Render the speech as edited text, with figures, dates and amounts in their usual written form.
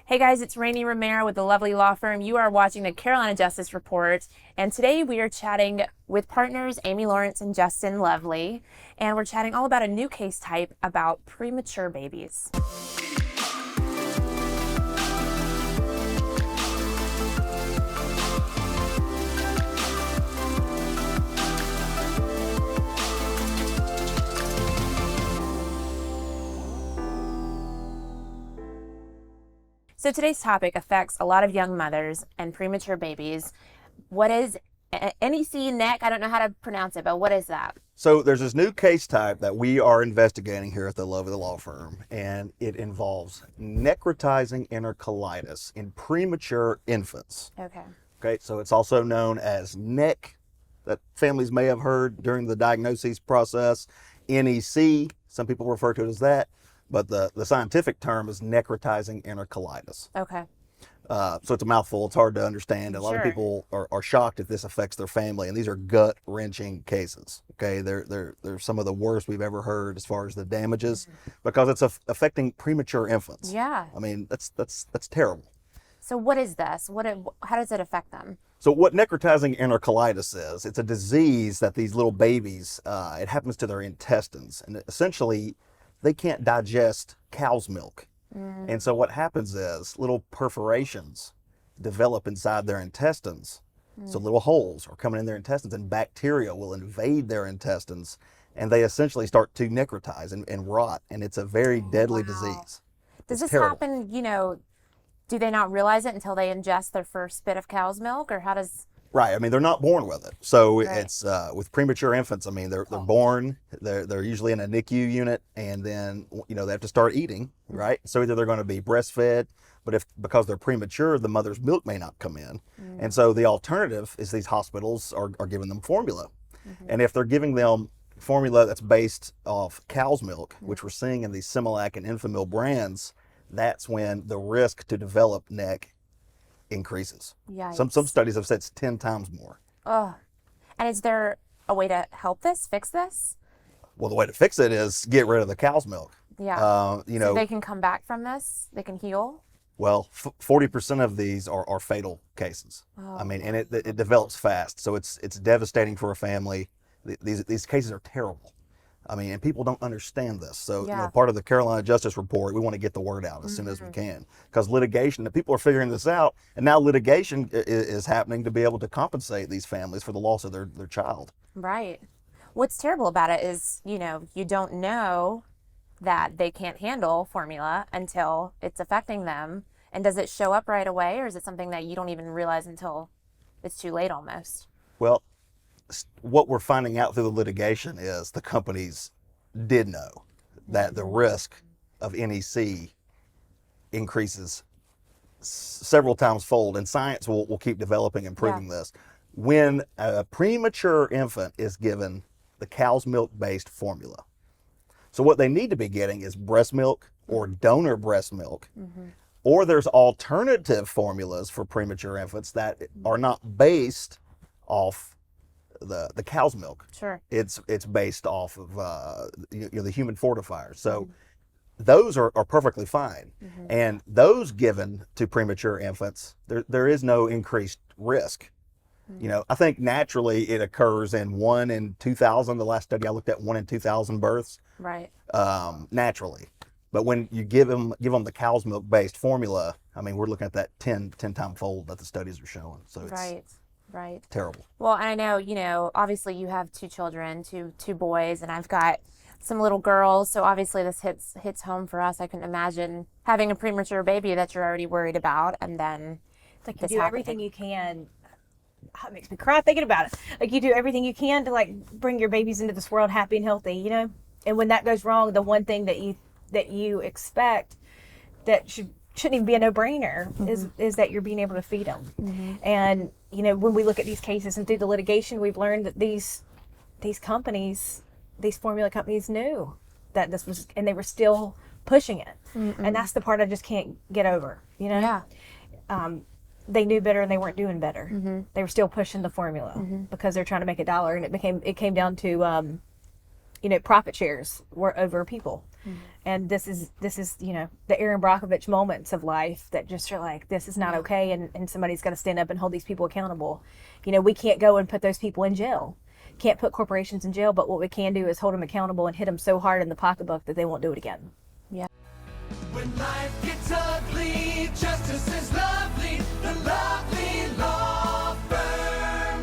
Hey guys, it's Rainey Romero with the lovely law firm. You are watching the Carolina Justice Report, and today we are chatting with partners Amy Lawrence and Justin Lovely, and we're chatting all about a new case type about premature babies. So today's topic affects a lot of young mothers and premature babies. What is NEC, NEC? I don't know how to pronounce it, but what is that? So there's this new case type that we are investigating here at the Lovely Law Firm, and it involves necrotizing enterocolitis in premature infants. Okay, so it's also known as NEC, that families may have heard during the diagnosis process. NEC, some people refer to it as that, but the scientific term is necrotizing enterocolitis. Okay. So it's a mouthful. It's hard to understand. A lot of Sure. people are shocked if this affects their family, and these are gut-wrenching cases. Okay, they're some of the worst we've ever heard as far as the damages, because it's affecting premature infants. Yeah. I mean, that's terrible. So what is this? How does it affect them? So what necrotizing enterocolitis is, it's a disease that these little babies, it happens to their intestines, and essentially they can't digest cow's milk. And so what happens is little perforations develop inside their intestines. So little holes are coming in their intestines, and bacteria will invade their intestines, and they essentially start to necrotize and rot, and it's a very deadly disease. Does It's this terrible. happen, do they not realize it until they ingest their first bit of cow's milk, or how does... Right. I mean, they're not born with it. So Right. it's with premature infants. I mean, they're born. They're usually in a NICU unit, and then they have to start eating. Right. So either they're going to be breastfed, but because they're premature, the mother's milk may not come in, and so the alternative is these hospitals are giving them formula, and if they're giving them formula that's based off cow's milk, which we're seeing in these Similac and Enfamil brands, that's when the risk to develop NEC increases. Yikes. Some studies have said it's 10 times more. Oh. And is there a way to help this, fix this? Well, the way to fix it is get rid of the cow's milk. Yeah. So they can come back from this? They can heal? well, 40% of these are fatal cases. I mean, and it develops fast, so it's devastating for a family. These cases are terrible. I mean, and people don't understand this. So, part of the Carolina Justice Report, we want to get their word out as soon as we can, because litigation, the people are figuring this out, and now litigation is happening to be able to compensate these families for the loss of their child. Right. What's terrible about it is, you don't know that they can't handle formula until it's affecting them. And does it show up right away, or is it something that you don't even realize until it's too late almost? Well, what we're finding out through the litigation is the companies did know that the risk of NEC increases several times fold, and science will keep developing and proving this. When a premature infant is given the cow's milk based formula, so what they need to be getting is breast milk or donor breast milk, or there's alternative formulas for premature infants that are not based off the cow's milk. Sure. It's based off of the human fortifiers. So those are perfectly fine, and those given to premature infants, there is no increased risk. I think naturally it occurs in 1 in 2,000. The last study I looked at, 1 in 2,000 births. Right. Naturally. But when you give them the cow's milk based formula, I mean, we're looking at that 10 time fold that the studies are showing. So it's Right. terrible. Well, and I know, obviously you have 2 children, two boys, and I've got some little girls. So obviously this hits home for us. I couldn't imagine having a premature baby that you're already worried about, and then It's like you this do happening. everything you can. It makes me cry thinking about it. Like you do everything you can to bring your babies into this world happy and healthy, And when that goes wrong, the one thing that you expect that shouldn't even be a no-brainer is that you're being able to feed them. And when we look at these cases and through the litigation, we've learned that these companies, these formula companies, knew that this was, and they were still pushing it. And that's the part I just can't get over. Yeah. They knew better and they weren't doing better. They were still pushing the formula because they're trying to make $1, and it came down to profit shares were over people. And this is the Aaron Brockovich moments of life that just are like, this is not okay, and somebody's got to stand up and hold these people accountable. We can't go and put those people in jail, can't put corporations in jail, but what we can do is hold them accountable and hit them so hard in the pocketbook that they won't do it again. Yeah. When life gets ugly